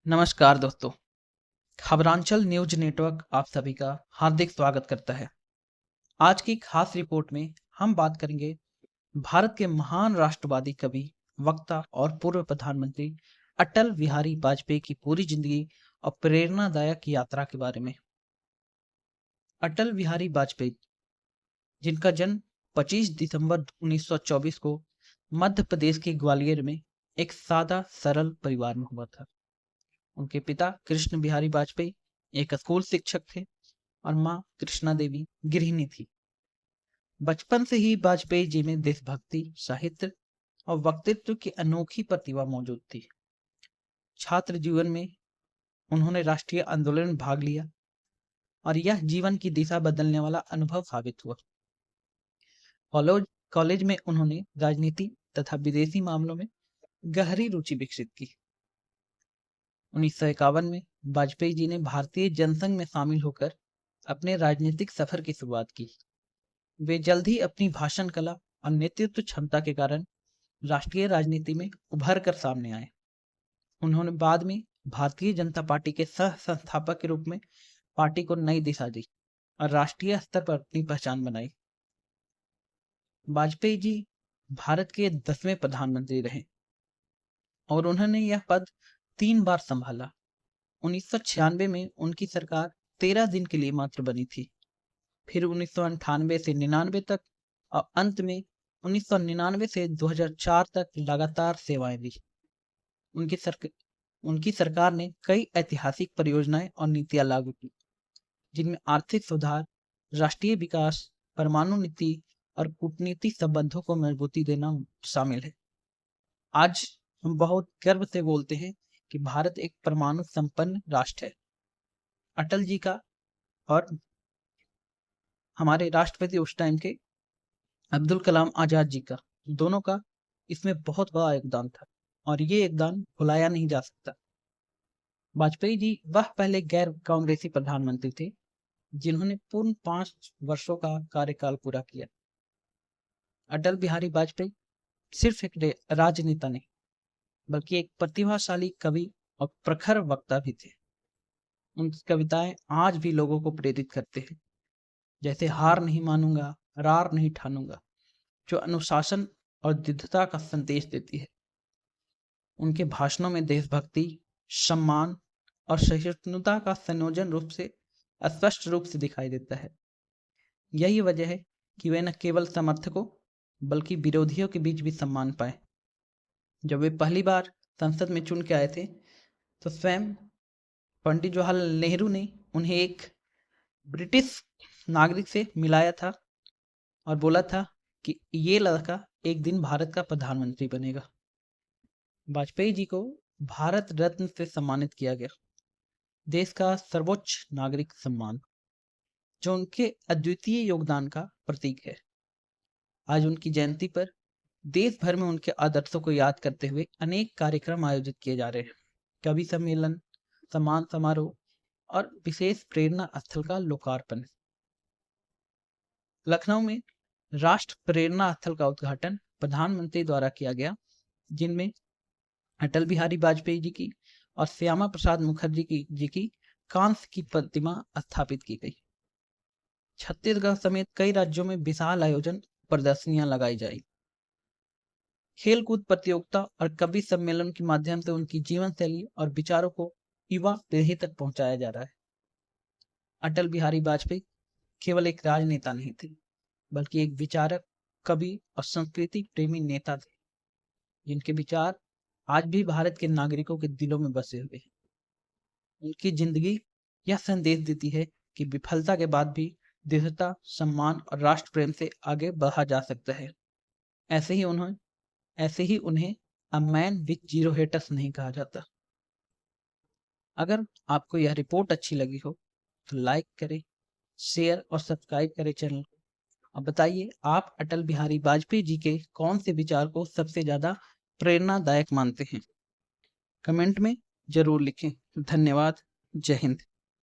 नमस्कार दोस्तों। खबरांचल news network आप सभी का हार्दिक स्वागत करता है। आज की खास रिपोर्ट में हम बात करेंगे भारत के महान राष्ट्रवादी कवि, वक्ता और पूर्व प्रधानमंत्री अटल बिहारी वाजपेयी की पूरी जिंदगी और प्रेरणादायक यात्रा के बारे में। अटल बिहारी वाजपेयी, जिनका जन्म 25 दिसंबर 1924 को मध्य प्रदेश के ग्वालियर में एक सादा सरल परिवार में हुआ था। उनके पिता कृष्ण बिहारी वाजपेयी एक स्कूल शिक्षक थे और माँ कृष्णा देवी गृहिणी थी। बचपन से ही वाजपेयी जी में देशभक्ति, साहित्य और वक्तृत्व की अनोखी प्रतिभा मौजूद थी। छात्र जीवन में उन्होंने राष्ट्रीय आंदोलन में भाग लिया और यह जीवन की दिशा बदलने वाला अनुभव साबित हुआ। कॉलेज में उन्होंने राजनीति तथा विदेशी मामलों में गहरी रुचि विकसित की। 1951 में वाजपेयी जी ने भारतीय जनसंघ में शामिल होकर अपने राजनीतिक सफर की शुरुआत की। वे जल्द ही अपनी भाषण कला और नेतृत्व क्षमता के कारण राष्ट्रीय राजनीति में उभर कर सामने आए। उन्होंने बाद में भारतीय जनता पार्टी के सह संस्थापक के रूप में पार्टी को नई दिशा दी और राष्ट्रीय स्तर पर अपनी पहचान बनाई। वाजपेयी जी भारत के 10वें प्रधानमंत्री रहे और उन्होंने यह पद 3 बार संभाला। 1996 में उनकी सरकार 13 दिन के लिए मात्र बनी थी, फिर 1998 से 99 तक और अंत में 1999 से 2004 तक लगातार सेवाएं दी। उनकी सरकार ने कई ऐतिहासिक परियोजनाएं और नीतियां लागू की, जिनमें आर्थिक सुधार, राष्ट्रीय विकास, परमाणु नीति और कूटनीतिक संबंधों को मजबूती देना शामिल है। आज हम बहुत गर्व से बोलते हैं कि भारत एक परमाणु संपन्न राष्ट्र है। अटल जी का और हमारे राष्ट्रपति उस टाइम के अब्दुल कलाम आजाद जी का, दोनों का इसमें बहुत बड़ा योगदान था और ये योगदान भुलाया नहीं जा सकता। वाजपेयी जी वह पहले गैर कांग्रेसी प्रधानमंत्री थे जिन्होंने पूर्ण 5 वर्षों का कार्यकाल पूरा किया। अटल बिहारी वाजपेयी सिर्फ एक राजनेता नहीं, बल्कि एक प्रतिभाशाली कवि और प्रखर वक्ता भी थे। उनकी कविताएं आज भी लोगों को प्रेरित करते हैं, जैसे हार नहीं मानूंगा, रार नहीं ठानूंगा, जो अनुशासन और दृढ़ता का संदेश देती है। उनके भाषणों में देशभक्ति, सम्मान और सहिष्णुता का संयोजन स्पष्ट रूप से दिखाई देता है। यही वजह है कि वे न केवल समर्थकों बल्कि विरोधियों के बीच भी सम्मान पाए। जब वे पहली बार संसद में चुन के आए थे तो स्वयं पंडित जवाहरलाल नेहरू ने उन्हें एक ब्रिटिश नागरिक से मिलाया था और बोला था कि ये लड़का एक दिन भारत का प्रधानमंत्री बनेगा। वाजपेयी जी को भारत रत्न से सम्मानित किया गया, देश का सर्वोच्च नागरिक सम्मान, जो उनके अद्वितीय योगदान का प्रतीक है। आज उनकी जयंती पर देश भर में उनके आदर्शों को याद करते हुए अनेक कार्यक्रम आयोजित किए जा रहे हैं। कवि सम्मेलन, सम्मान समारोह और विशेष प्रेरणा स्थल का लोकार्पण। लखनऊ में राष्ट्र प्रेरणा स्थल का उद्घाटन प्रधानमंत्री द्वारा किया गया, जिनमें अटल बिहारी वाजपेयी जी की और श्यामा प्रसाद मुखर्जी जी की कांस्य की प्रतिमा स्थापित की गई। छत्तीसगढ़ समेत कई राज्यों में विशाल आयोजन, प्रदर्शनियां लगाई जाई। खेलकूद प्रतियोगिता और कवि सम्मेलन के माध्यम से उनकी जीवन शैली और विचारों को युवा पीढ़ी तक पहुंचाया जा रहा है। अटल बिहारी वाजपेयी केवल एक राजनेता नहीं थे, बल्कि एक विचारक, कवि और संस्कृति प्रेमी नेता थे, जिनके विचार आज भी भारत के नागरिकों के दिलों में बसे हुए हैं। उनकी जिंदगी यह संदेश देती है कि विफलता के बाद भी दृढ़ता, सम्मान और राष्ट्र प्रेम से आगे बढ़ा जा सकता है। ऐसे ही उन्हें a man with zero haters नहीं कहा जाता। अगर आपको यह रिपोर्ट अच्छी लगी हो तो लाइक करें, शेयर और सब्सक्राइब करें चैनल को। अब बताइए, आप अटल बिहारी वाजपेयी जी के कौन से विचार को सबसे ज्यादा प्रेरणादायक मानते हैं? कमेंट में जरूर लिखें। धन्यवाद। जय हिंद।